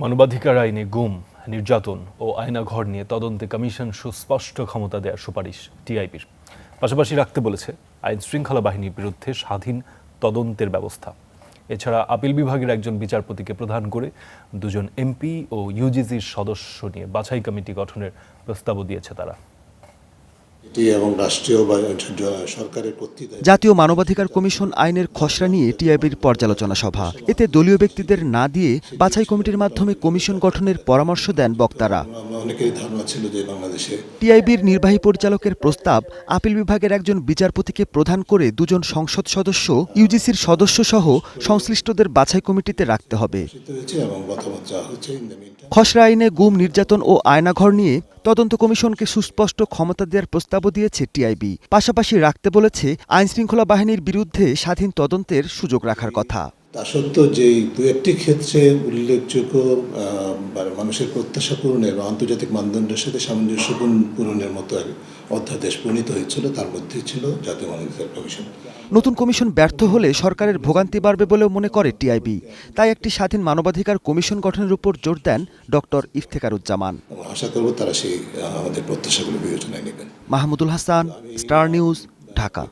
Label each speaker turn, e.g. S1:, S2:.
S1: মানবাধিকার আইনে গুম, নির্যাতন ও আয়নাঘর নিয়ে তদন্তে কমিশন সুস্পষ্ট ক্ষমতা দেওয়ার সুপারিশ টিআইবির। পাশাপাশি রাখতে বলেছে আইন শৃঙ্খলা বাহিনীর বিরুদ্ধে স্বাধীন তদন্তের ব্যবস্থা। এছাড়া আপিল বিভাগের একজন বিচারপতিকে প্রধান করে দুজন এমপি ও ইউজিসির সদস্য নিয়ে বাছাই কমিটি গঠনের প্রস্তাবও দিয়েছে তারা।
S2: জাতীয় মানবাধিকার কমিশন আইনের খসড়া নিয়ে টিআইবির পর্যালোচনা সভা। এতে দলীয় ব্যক্তিদের না দিয়ে বাছাই কমিটির মাধ্যমে কমিশন গঠনের পরামর্শ দেন বক্তারা। টিআইবির নির্বাহী পরিচালকের প্রস্তাব, আপিল বিভাগের একজন বিচারপতিকে প্রধান করে দুজন সংসদ সদস্য, ইউজিসির সদস্য সহ সংশ্লিষ্টদের বাছাই কমিটিতে রাখতে হবে। খসড়া আইনে গুম, নির্যাতন ও আয়নাঘর নিয়ে তদন্ত কমিশনকে সুস্পষ্ট ক্ষমতা দেওয়ার প্রস্তাবও দিয়েছে টিআইবি। পাশাপাশি রাখতে বলেছে আইনশৃঙ্খলা বাহিনীর বিরুদ্ধে স্বাধীন তদন্তের সুযোগ রাখার কথা।
S3: তা সত্ত্বেও যে দু একটি ক্ষেত্রে উল্লেখযোগ্য মানুষের প্রত্যাশা পূরণের বা আন্তর্জাতিক মানদণ্ডের সাথে সামঞ্জস্য পূরণের মতো অধ্যাদেশ প্রণীত হয়েছিল, তার মধ্যে ছিল জাতীয় মানবাধিকার কমিশন।
S2: নতুন কমিশন ব্যর্থ হলে সরকারের ভোগান্তি বাড়বে বলেও মনে করে টিআইবি। তাই একটি স্বাধীন মানবাধিকার কমিশন গঠনের উপর জোর দেন ডক্টর ইফতেখারুজ্জামান।
S3: আশা করব তারা সেই আমাদের প্রত্যাশাগুলো বিবেচনায় নেবেন।
S2: Mahmudul Hasan, star news, Dhaka.